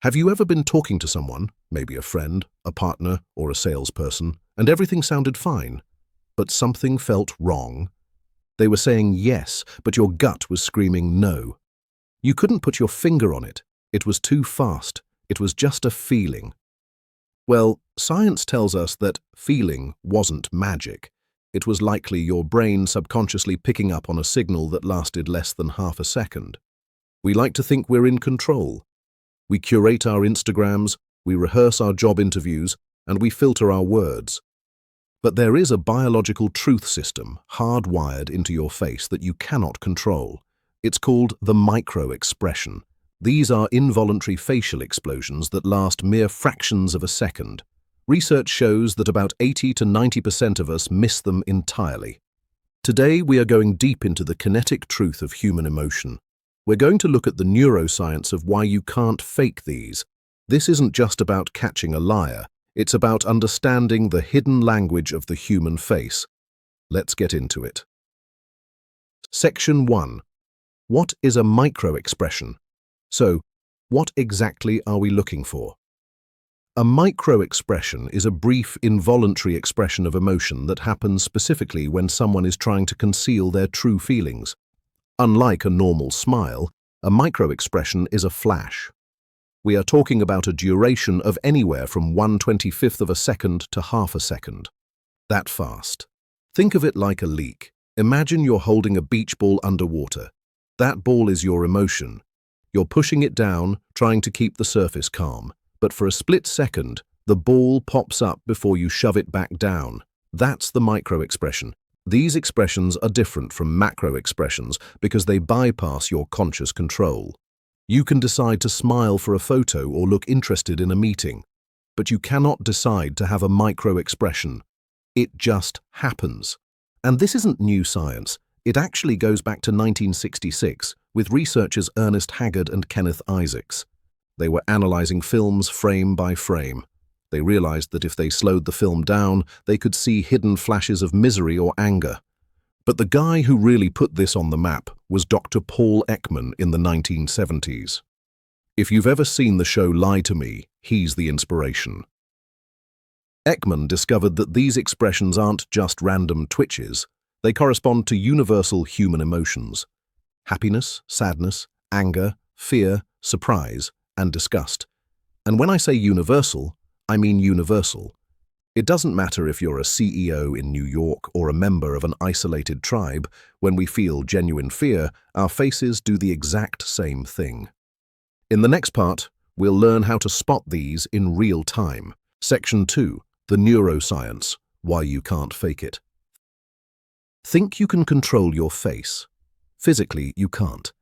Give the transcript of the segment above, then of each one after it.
Have you ever been talking to someone, maybe a friend, a partner, or a salesperson, and everything sounded fine, but something felt wrong? They were saying yes, but your gut was screaming no. You couldn't put your finger on it. It was too fast. It was just a feeling. Well, science tells us that feeling wasn't magic. It was likely your brain subconsciously picking up on a signal that lasted less than half a second. We like to think we're in control. We curate our Instagrams, we rehearse our job interviews, and we filter our words. But there is a biological truth system hardwired into your face that you cannot control. It's called the micro-expression. These are involuntary facial explosions that last mere fractions of a second. Research shows that about 80 to 90% of us miss them entirely. Today, we are going deep into the kinetic truth of human emotion. We're going to look at the neuroscience of why you can't fake these. This isn't just about catching a liar. It's about understanding the hidden language of the human face. Let's get into it. Section 1. What is a micro-expression? So, what exactly are we looking for? A micro-expression is a brief, involuntary expression of emotion that happens specifically when someone is trying to conceal their true feelings. Unlike a normal smile, a micro-expression is a flash. We are talking about a duration of anywhere from 1/25th of a second to half a second. That fast. Think of it like a leak. Imagine you're holding a beach ball underwater. That ball is your emotion. You're pushing it down, trying to keep the surface calm. But for a split second, the ball pops up before you shove it back down. That's the micro-expression. These expressions are different from macro-expressions because they bypass your conscious control. You can decide to smile for a photo or look interested in a meeting, but you cannot decide to have a micro-expression. It just happens. And this isn't new science. It actually goes back to 1966 with researchers Ernest Haggard and Kenneth Isaacs. They were analyzing films frame by frame. They realized that if they slowed the film down, they could see hidden flashes of misery or anger. But the guy who really put this on the map was Dr. Paul Ekman in the 1970s. If you've ever seen the show Lie to Me, he's the inspiration. Ekman discovered that these expressions aren't just random twitches. They correspond to universal human emotions: happiness, sadness, anger, fear, surprise, and disgust. And when I say universal, I mean universal. It doesn't matter if you're a CEO in New York or a member of an isolated tribe. When we feel genuine fear, our faces do the exact same thing. In the next part, we'll learn how to spot these in real time. Section 2. The Neuroscience. Why you can't fake it. Think you can control your face. Physically, you can't.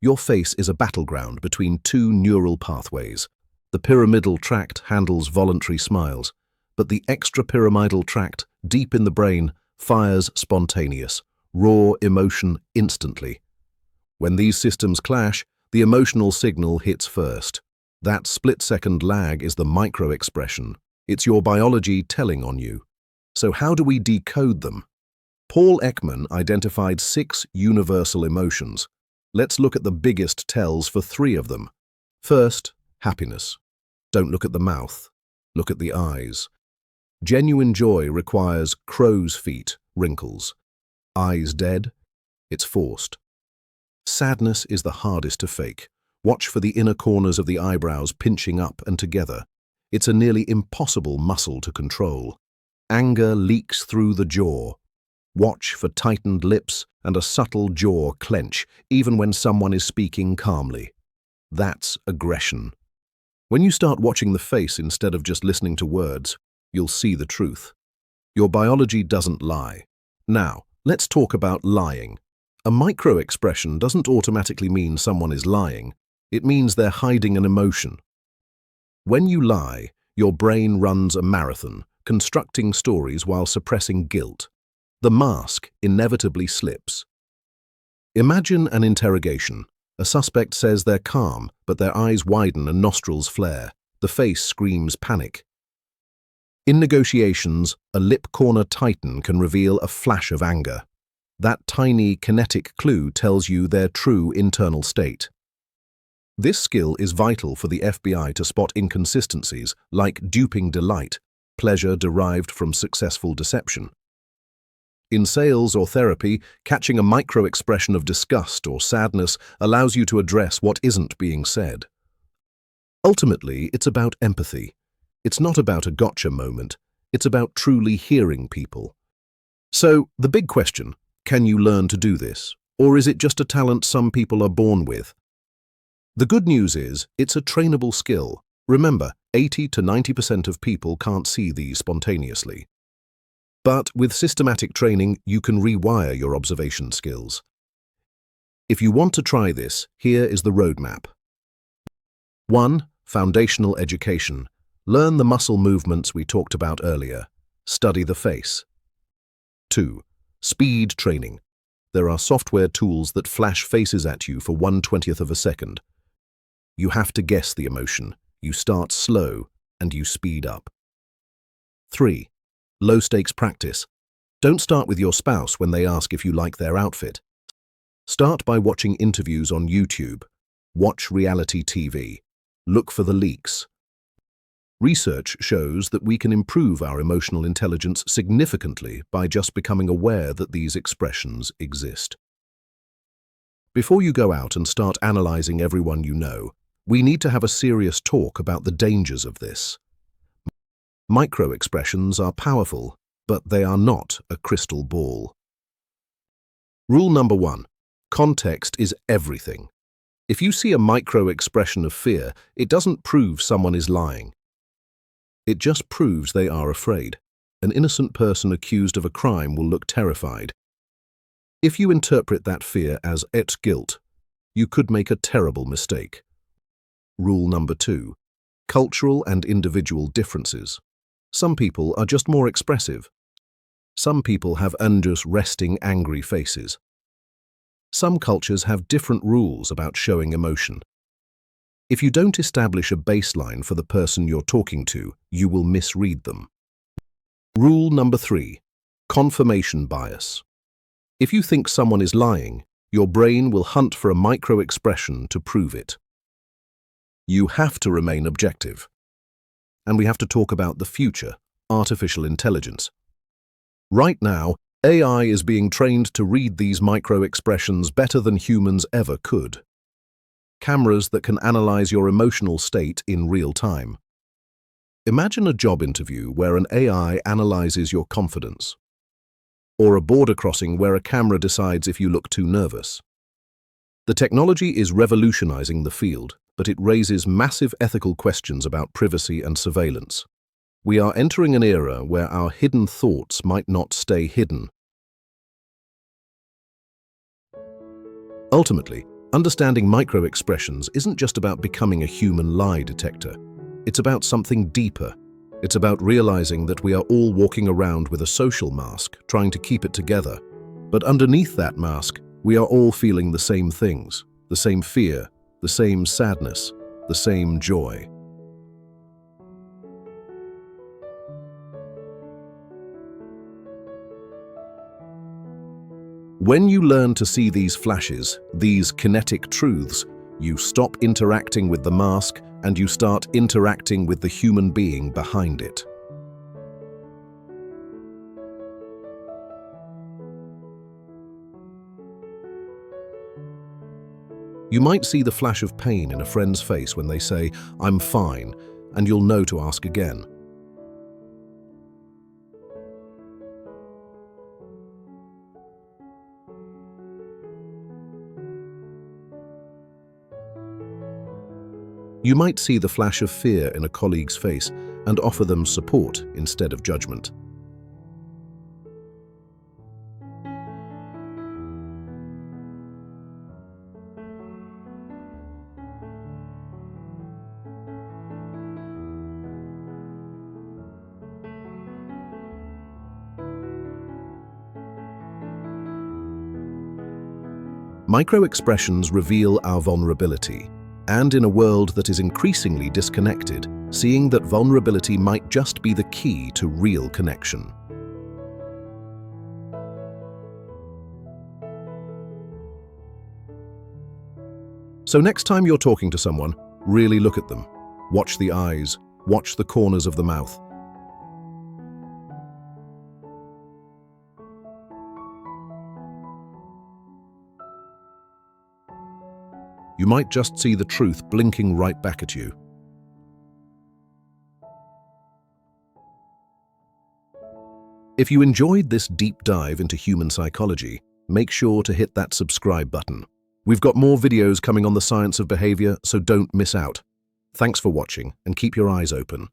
Your face is a battleground between two neural pathways. The pyramidal tract handles voluntary smiles, but the extrapyramidal tract, deep in the brain, fires spontaneous, raw emotion instantly. When these systems clash, the emotional signal hits first. That split-second lag is the micro-expression. It's your biology telling on you. So how do we decode them? Paul Ekman identified 6 universal emotions. Let's look at the biggest tells for 3 of them. First, happiness. Don't look at the mouth. Look at the eyes. Genuine joy requires crow's feet, wrinkles. Eyes dead? It's forced. Sadness is the hardest to fake. Watch for the inner corners of the eyebrows pinching up and together. It's a nearly impossible muscle to control. Anger leaks through the jaw. Watch for tightened lips and a subtle jaw clench, even when someone is speaking calmly. That's aggression. When you start watching the face instead of just listening to words, you'll see the truth. Your biology doesn't lie. Now, let's talk about lying. A micro-expression doesn't automatically mean someone is lying. It means they're hiding an emotion. When you lie, your brain runs a marathon, constructing stories while suppressing guilt. The mask inevitably slips. Imagine an interrogation. A suspect says they're calm, but their eyes widen and nostrils flare. The face screams panic. In negotiations, a lip corner tighten can reveal a flash of anger. That tiny kinetic clue tells you their true internal state. This skill is vital for the FBI to spot inconsistencies like duping delight, pleasure derived from successful deception. In sales or therapy, catching a micro-expression of disgust or sadness allows you to address what isn't being said. Ultimately, it's about empathy. It's not about a gotcha moment. It's about truly hearing people. So, the big question, can you learn to do this? Or is it just a talent some people are born with? The good news is, it's a trainable skill. Remember, 80 to 90% of people can't see these spontaneously. But with systematic training, you can rewire your observation skills. If you want to try this, here is the roadmap. 1. Foundational education. Learn the muscle movements we talked about earlier. Study the face. 2. Speed training. There are software tools that flash faces at you for 1/20th of a second. You have to guess the emotion. You start slow and you speed up. 3. Low-stakes practice. Don't start with your spouse when they ask if you like their outfit. Start by watching interviews on YouTube. Watch reality TV. Look for the leaks. Research shows that we can improve our emotional intelligence significantly by just becoming aware that these expressions exist. Before you go out and start analyzing everyone you know, we need to have a serious talk about the dangers of this. Micro-expressions are powerful, but they are not a crystal ball. Rule number 1. Context is everything. If you see a micro-expression of fear, it doesn't prove someone is lying. It just proves they are afraid. An innocent person accused of a crime will look terrified. If you interpret that fear as guilt, you could make a terrible mistake. Rule number 2. Cultural and individual differences. Some people are just more expressive. Some people have just resting, angry faces. Some cultures have different rules about showing emotion. If you don't establish a baseline for the person you're talking to, you will misread them. Rule number 3. Confirmation bias. If you think someone is lying, your brain will hunt for a micro-expression to prove it. You have to remain objective. And we have to talk about the future, artificial intelligence. Right now, AI is being trained to read these micro-expressions better than humans ever could. Cameras that can analyze your emotional state in real time. Imagine a job interview where an AI analyzes your confidence. Or a border crossing where a camera decides if you look too nervous. The technology is revolutionizing the field, but it raises massive ethical questions about privacy and surveillance. We are entering an era where our hidden thoughts might not stay hidden. Ultimately, understanding micro-expressions isn't just about becoming a human lie detector. It's about something deeper. It's about realizing that we are all walking around with a social mask, trying to keep it together. But underneath that mask, we are all feeling the same things, the same fear, the same sadness, the same joy. When you learn to see these flashes, these kinetic truths, you stop interacting with the mask and you start interacting with the human being behind it. You might see the flash of pain in a friend's face when they say, "I'm fine," and you'll know to ask again. You might see the flash of fear in a colleague's face and offer them support instead of judgment. Micro-expressions reveal our vulnerability, and in a world that is increasingly disconnected, seeing that vulnerability might just be the key to real connection. So next time you're talking to someone, really look at them. Watch the eyes, watch the corners of the mouth. You might just see the truth blinking right back at you. If you enjoyed this deep dive into human psychology, make sure to hit that subscribe button. We've got more videos coming on the science of behavior, so don't miss out. Thanks for watching and keep your eyes open.